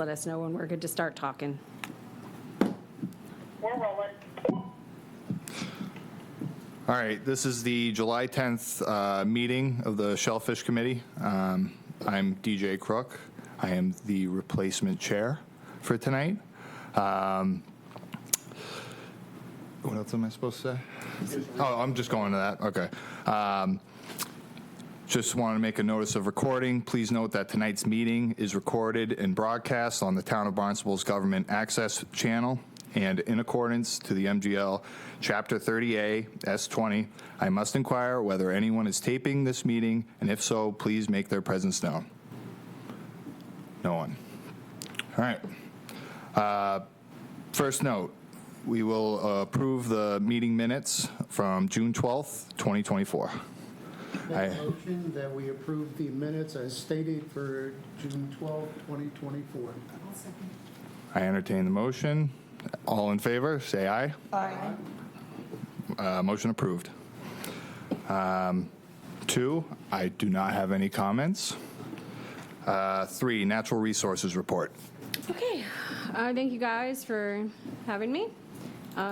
let us know when we're good to start talking. We're rolling. All right, this is the July 10th meeting of the Shellfish Committee. I'm DJ Crook. I am the replacement chair for tonight. What else am I supposed to say? Oh, I'm just going to that. Okay. Just want to make a notice of recording. Please note that tonight's meeting is recorded and broadcast on the Town of Barnstable's Government Access Channel. And in accordance to the MGL Chapter 30A, S20, I must inquire whether anyone is taping this meeting, and if so, please make their presence known. No one. All right. First note, we will approve the meeting minutes from June 12th, 2024. Make a motion that we approve the minutes as stated for June 12, 2024. I'll second. I entertain the motion. All in favor, say aye. Aye. Motion approved. 2, I do not have any comments. 3, natural resources report. Okay, thank you guys for having me.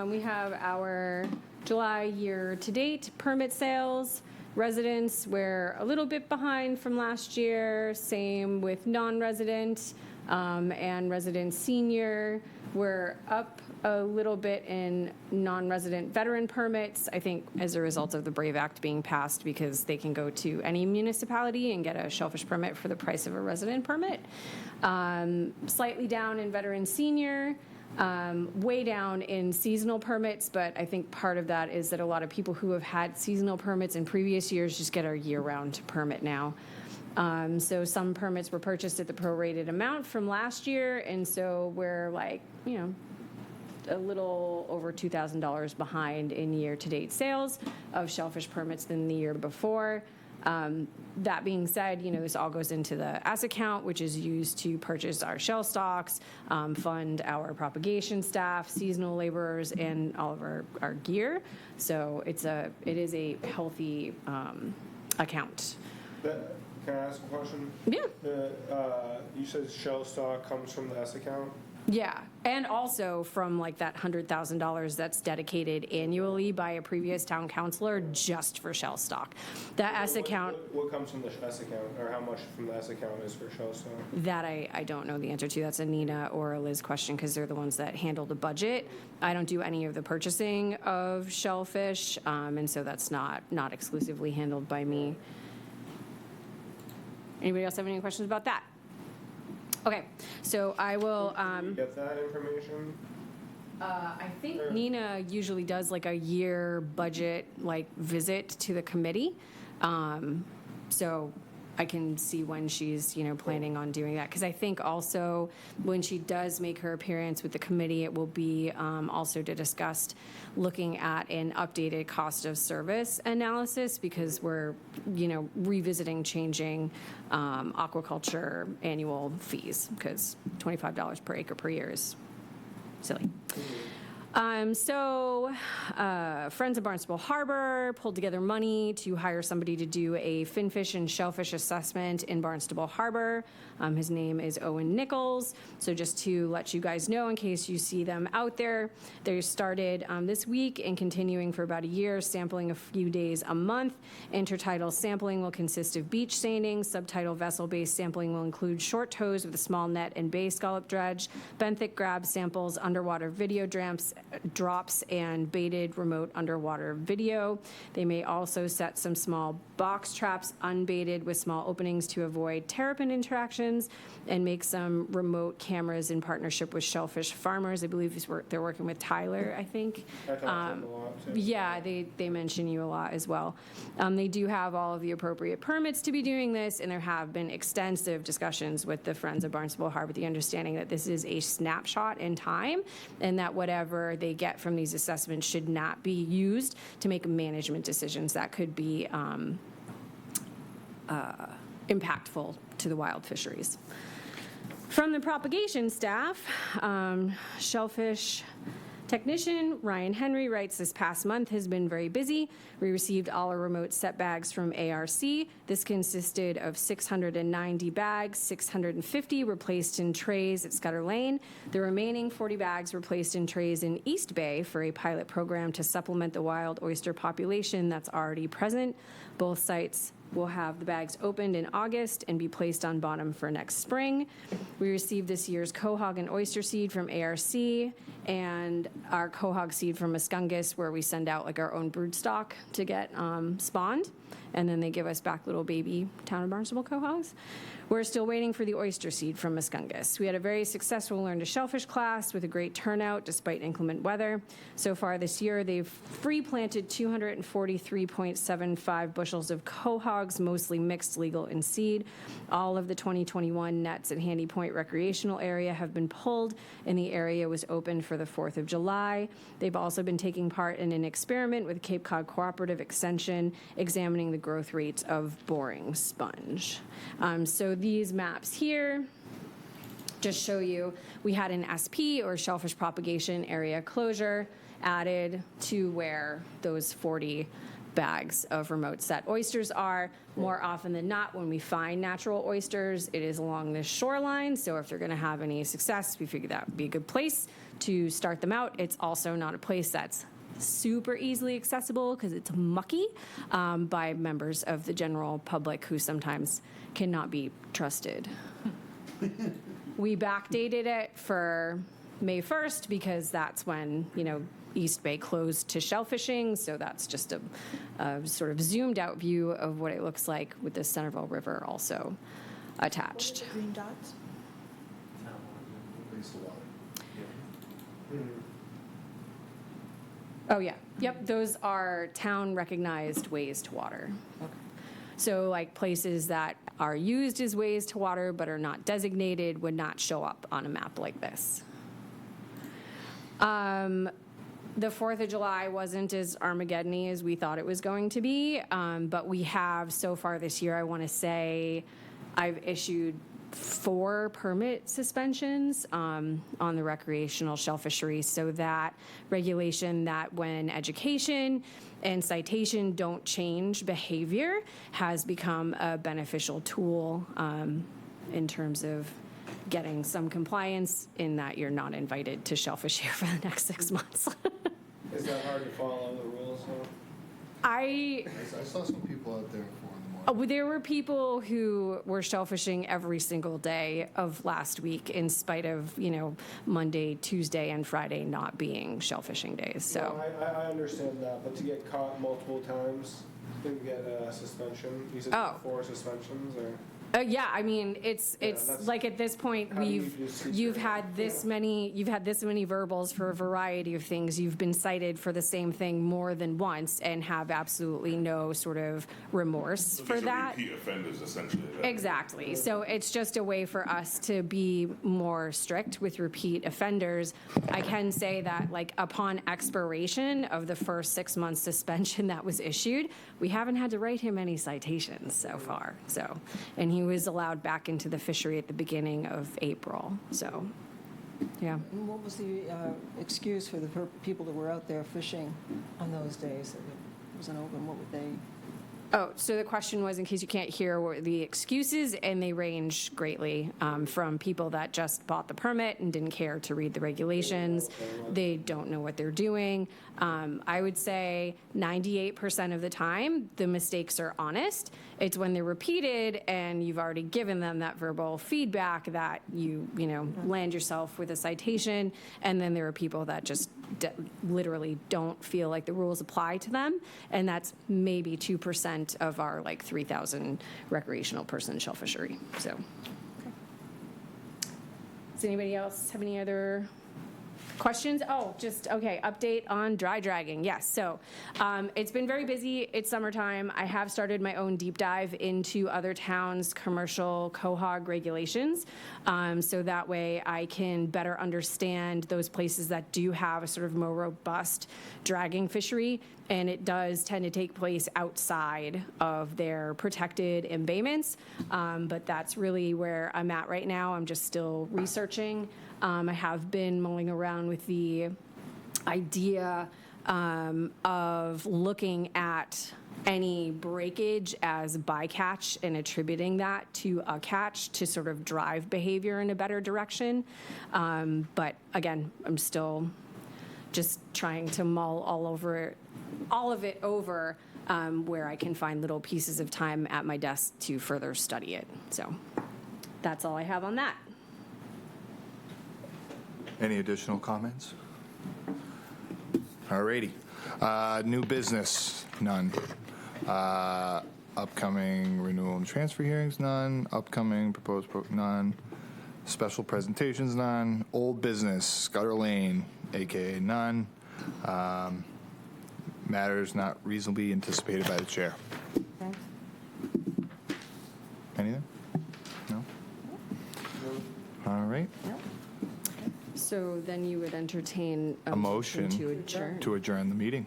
We have our July year-to-date permit sales. Residents, we're a little bit behind from last year. Same with non-resident and resident senior. We're up a little bit in non-resident veteran permits, I think as a result of the BRAVE Act being passed, because they can go to any municipality and get a shellfish permit for the price of a resident permit. Slightly down in veteran senior. Way down in seasonal permits, but I think part of that is that a lot of people who have had seasonal permits in previous years just get a year-round permit now. So some permits were purchased at the prorated amount from last year, and so we're like, a little over $2,000 behind in year-to-date sales of shellfish permits than the year before. That being said, this all goes into the S account, which is used to purchase our shell stocks, fund our propagation staff, seasonal laborers, and all of our gear. So it is a healthy account. Can I ask a question? Yeah. You said shell stock comes from the S account? Yeah, and also from like that $100,000 that's dedicated annually by a previous town councilor just for shell stock. The S account. What comes from the S account, or how much from the S account is for shell stock? That I don't know the answer to. That's a Nina or a Liz question, because they're the ones that handle the budget. I don't do any of the purchasing of shellfish, and so that's not exclusively handled by me. Anybody else have any questions about that? Okay, so I will. Can we get that information? I think Nina usually does like a year budget visit to the committee, so I can see when she's planning on doing that, because I think also when she does make her appearance with the committee, it will be also to discuss looking at an updated cost of service analysis, because we're revisiting changing aquaculture annual fees, because $25 per acre per year is silly. So Friends of Barnstable Harbor pulled together money to hire somebody to do a finfish and shellfish assessment in Barnstable Harbor. His name is Owen Nichols. So just to let you guys know, in case you see them out there, they started this week and continuing for about a year, sampling a few days a month. Intertidal sampling will consist of beach seining. Subtidal vessel-based sampling will include short tows with a small net and bay scallop dredge, benthic grab samples, underwater video drops, and baited remote underwater video. They may also set some small box traps unbaited with small openings to avoid terrapin interactions, and make some remote cameras in partnership with shellfish farmers. I believe they're working with Tyler, I think. I talked to them a lot, too. Yeah, they mention you a lot as well. They do have all of the appropriate permits to be doing this, and there have been extensive discussions with the Friends of Barnstable Harbor, the understanding that this is a snapshot in time, and that whatever they get from these assessments should not be used to make management decisions that could be impactful to the wild fisheries. From the propagation staff, shellfish Technician Ryan Henry writes, this past month has been very busy. We received all our remote set bags from ARC. This consisted of 690 bags, 650 were placed in trays at Scudder Lane. The remaining 40 bags were placed in trays in East Bay for a pilot program to supplement the wild oyster population that's already present. Both sites will have the bags opened in August and be placed on bottom for next spring. We received this year's quahog and oyster seed from ARC and our quahog seed from Muscungus, where we send out like our own brood stock to get spawned, and then they give us back little baby town of Barnstable quahogs. We're still waiting for the oyster seed from Muscungus. We had a very successful Learn to Shellfish class with a great turnout despite inclement weather. So far this year, they've free planted 243.75 bushels of quahogs, mostly mixed, legal, and seed. All of the 2021 nets at Handy Point Recreational Area have been pulled, and the area was opened for the 4th of July. They've also been taking part in an experiment with Cape Cod Cooperative Extension, examining the growth rates of boring sponge. So these maps here just show you we had an SP, or shellfish propagation area closure, added to where those 40 bags of remote set oysters are. More often than not, when we find natural oysters, it is along this shoreline. So if they're going to have any success, we figured that would be a good place to start them out. It's also not a place that's super easily accessible because it's mucky by members of the general public who sometimes cannot be trusted. We backdated it for May 1st because that's when, East Bay closed to shellfishing. So that's just a sort of zoomed out view of what it looks like with the Centerville River also attached. Green dots? Oh, yeah. Yep, those are town-recognized ways to water. Okay. So like places that are used as ways to water but are not designated would not show up on a map like this. The 4th of July wasn't as Armageddon-y as we thought it was going to be, but we have so far this year, I want to say, I've issued 4 permit suspensions on the recreational shell fishery, so that regulation that when education and citation don't change behavior has become a beneficial tool in terms of getting some compliance in that you're not invited to shellfish here for the next 6 months. Is that hard to follow the rules, though? I saw some people out there at 4 in the morning. There were people who were shellfishing every single day of last week in spite of, Monday, Tuesday, and Friday not being shellfishing days, so. No, I understand that, but to get caught multiple times, you get a suspension. You said Oh. 4 suspensions, or? Yeah, I mean, it's that's- like at this point, How do you just teach you've your- had this many verbals for a variety of things. You've been cited for the same thing more than once and have absolutely no sort of remorse for These are that. repeat offenders, essentially. then. Exactly. So it's just a way for us to be more strict with repeat offenders. I can say that, like, upon expiration of the first 6 month suspension that was issued, we haven't had to write him any citations so far. So, and he was allowed back into the fishery at the beginning of April. So, yeah. And what was the excuse for the people that were out there fishing on those days that it wasn't open? What would they? Oh, so the question was, in case you can't hear, were the excuses, and they range greatly from people that just bought the permit and didn't care to read the regulations. They don't know what they're doing. I would say 98% of the time, the mistakes are honest. It's when they're repeated and you've already given them that verbal feedback that you land yourself with a citation, and then there are people that just literally don't feel like the rules apply to them, and that's maybe 2% of our 3,000 recreational person shell fishery. So, does anybody else have any other questions? Oh, update on dry dragging. Yes, so it's been very busy. It's summertime. I have started my own deep dive into other towns' commercial quahog regulations, so that way I can better understand those places that do have a sort of more robust dragging fishery, and it does tend to take place outside of their protected embayments, but that's really where I'm at right now. I'm just still researching. I have been mulling around with the idea of looking at any breakage as bycatch and attributing that to a catch to sort of drive behavior in a better direction. But again, I'm still just trying to mull all of it over where I can find little pieces of time at my desk to further study it. So that's all I have on that. Any additional comments? Alrighty. New business, none. Upcoming renewal and transfer hearings, none. Upcoming proposed, none. Special presentations, none. Old business, Scudder Lane, AKA none. Matters not reasonably anticipated by the chair. Anything? No? All right. So then you would entertain A motion to adjourn. to adjourn the meeting.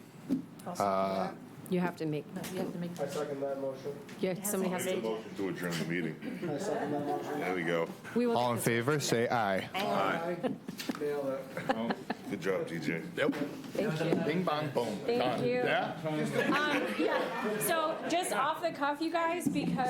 You have to make, I second that motion. yeah, somebody has Make a to. motion to adjourn the meeting. I second that motion. There we go. We will. All in favor, say aye. Aye. Nailed it. Good job, TJ. Yep. Thank you. Bing, bong, boom. Thank Done. you. Yeah? Yeah, so just off the cuff, you guys, because